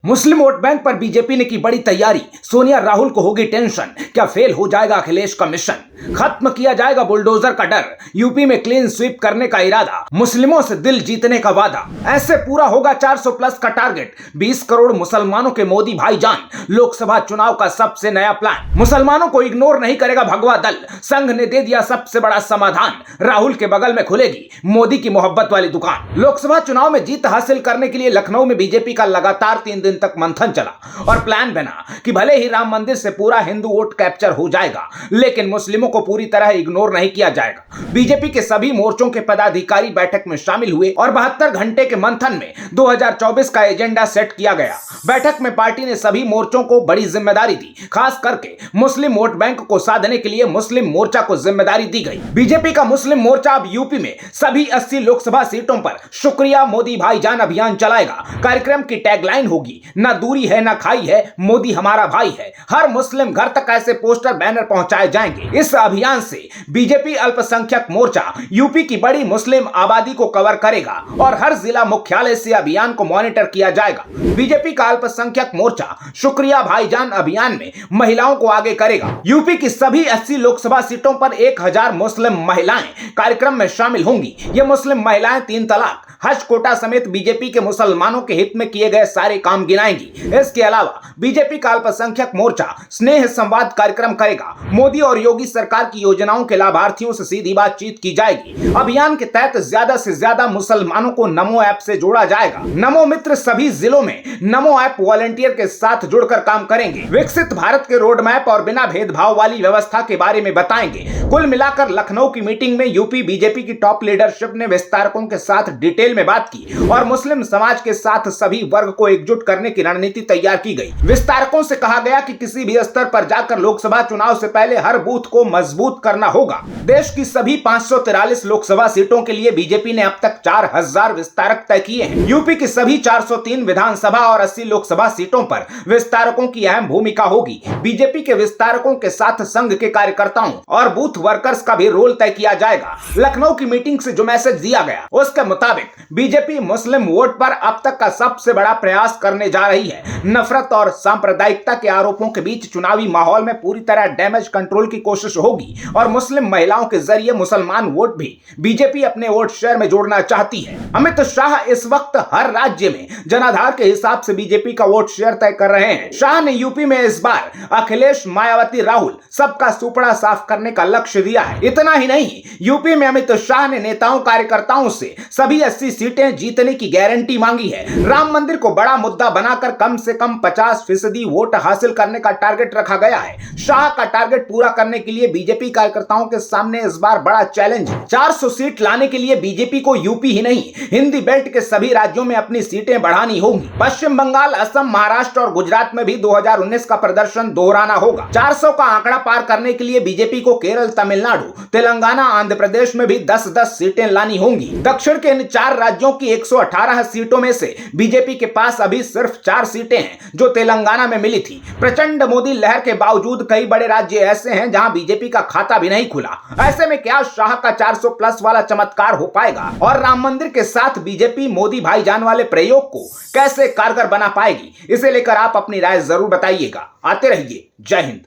मुस्लिम vote bank पर BJP ने की बड़ी तैयारी। सोनिया राहुल को होगी टेंशन, क्या फेल हो जाएगा अखिलेश का मिशन? खत्म किया जाएगा बुलडोजर का डर, यूपी में क्लीन स्वीप करने का इरादा, मुस्लिमों से दिल जीतने का वादा। ऐसे पूरा होगा 400 प्लस का टारगेट। 20 करोड़ मुसलमानों के मोदी भाईजान, लोकसभा चुनाव का सबसे नया प्लान। मुसलमानों को इग्नोर नहीं करेगा भगवा दल, संघ ने दे दिया सबसे बड़ा समाधान। राहुल के बगल में खुलेगी मोदी की मोहब्बत वाली दुकान। लोकसभा चुनाव में जीत हासिल करने के लिए लखनऊ में बीजेपी का लगातार 3 दिन तक मंथन चला और प्लान बना कि भले ही राम मंदिर से पूरा हिंदू वोट कैप्चर हो जाएगा, लेकिन मुस्लिमों को पूरी तरह इग्नोर नहीं किया जाएगा। बीजेपी के सभी मोर्चों के पदाधिकारी बैठक में शामिल हुए और 72 घंटे के मंथन में 2024 का एजेंडा सेट किया गया। बैठक में पार्टी ने सभी मोर्चों को बड़ी जिम्मेदारी दी, खास करके मुस्लिम वोट बैंक को साधने के लिए मुस्लिम मोर्चा को जिम्मेदारी दी गई। बीजेपी का मुस्लिम मोर्चा अब यूपी में सभी 80 लोकसभा सीटों पर शुक्रिया मोदी भाईजान अभियान चलाएगा। कार्यक्रम की टैगलाइन होगी, ना दूरी है ना खाई है, मोदी हमारा भाई है। हर मुस्लिम घर तक ऐसे पोस्टर बैनर पहुंचाए जाएंगे। इस अभियान से बीजेपी अल्पसंख्यक मोर्चा यूपी की बड़ी मुस्लिम आबादी को कवर करेगा और हर जिला मुख्यालय से अभियान को मॉनिटर किया जाएगा। बीजेपी का अल्पसंख्यक मोर्चा शुक्रिया भाईजान अभियान में महिलाओं को आगे करेगा। यूपी की सभी 80 लोकसभा सीटों पर 1000 मुस्लिम महिलाएं कार्यक्रम में शामिल होंगी। ये मुस्लिम महिलाएं 3 तलाक, हज कोटा समेत बीजेपी के मुसलमानों के हित में किए गए सारे काम गिनाएंगी। इसके अलावा बीजेपी का अल्पसंख्यक मोर्चा स्नेह संवाद कार्यक्रम करेगा। मोदी और योगी सरकार की योजनाओं के लाभार्थियों से सीधी बातचीत की जाएगी। अभियान के तहत ज्यादा से ज्यादा मुसलमानों को नमो ऐप से जोड़ा जाएगा। नमो मित्र सभी जिलों में नमो ऐप वॉलंटियर के साथ जुड़कर काम करेंगे। विकसित भारत के रोड मैप और बिना भेदभाव वाली व्यवस्था के बारे में बताएंगे। कुल मिलाकर लखनऊ की मीटिंग में यूपी बीजेपी की टॉप लीडरशिप ने विस्तारकों के साथ डिटेल में बात की और मुस्लिम समाज के साथ सभी वर्ग को एकजुट करने की रणनीति तैयार की गई। विस्तारकों से कहा गया कि किसी भी स्तर पर जाकर लोकसभा चुनाव से पहले हर बूथ को मजबूत करना होगा। देश की सभी 543 लोकसभा सीटों के लिए बीजेपी ने अब तक 4000 विस्तारक तय किए हैं। यूपी की सभी 403 विधानसभा और 80 लोकसभा सीटों पर विस्तारकों की अहम भूमिका होगी। बीजेपी के विस्तारकों के साथ संघ के कार्यकर्ताओं और बूथ वर्कर्स का भी रोल तय किया जाएगा। लखनऊ की मीटिंग से जो मैसेज दिया गया उसके मुताबिक बीजेपी मुस्लिम वोट पर अब तक का सबसे बड़ा प्रयास करने जा रही है। नफरत और सांप्रदायिकता के आरोपों के बीच चुनावी माहौल में पूरी तरह डैमेज कंट्रोल की कोशिश होगी और मुस्लिम महिलाओं के जरिए मुसलमान वोट भी बीजेपी अपने वोट शेयर में जोड़ना चाहती है। अमित शाह इस वक्त हर राज्य में जनाधार के हिसाब से बीजेपी का वोट शेयर तय कर रहे हैं। शाह ने यूपी में इस बार अखिलेश, मायावती, राहुल सबका सुपड़ा साफ करने का लक्ष्य दिया है। इतना ही नहीं, यूपी में अमित शाह ने नेताओं कार्यकर्ताओं से सभी 80 सीटें जीतने की गारंटी मांगी है। राम मंदिर को बड़ा मुद्दा बनाकर कम से कम 50% वोट हासिल करने का टारगेट रखा गया है। शाह का टारगेट पूरा करने के लिए बीजेपी कार्यकर्ताओं के सामने इस बार बड़ा चैलेंज है। 400 सीट लाने के लिए बीजेपी को यूपी ही नहीं, हिंदी बेल्ट के सभी राज्यों में अपनी सीटें बढ़ानी होंगी। पश्चिम बंगाल, असम, महाराष्ट्र और गुजरात में भी 2019 का प्रदर्शन दोहराना होगा। 400 का आंकड़ा पार करने के लिए बीजेपी को केरल, तमिलनाडु, तेलंगाना, आंध्र प्रदेश में भी 10-10 सीटें लानी होंगी। दक्षिण के इन 4 राज्यों की 118 सीटों में से बीजेपी के पास अभी सिर्फ 4 सीटें हैं जो तेलंगाना में मिली थी। प्रचंड मोदी लहर के बावजूद कई बड़े राज्य ऐसे हैं जहां बीजेपी का खाता भी नहीं खुला। ऐसे में क्या शाह का 400 प्लस वाला चमत्कार हो पाएगा और राम मंदिर के साथ बीजेपी मोदी भाईजान वाले प्रयोग को कैसे कारगर बना पाएगी? इसे लेकर आप अपनी राय जरूर बताइएगा। आते रहिए। जय हिंद।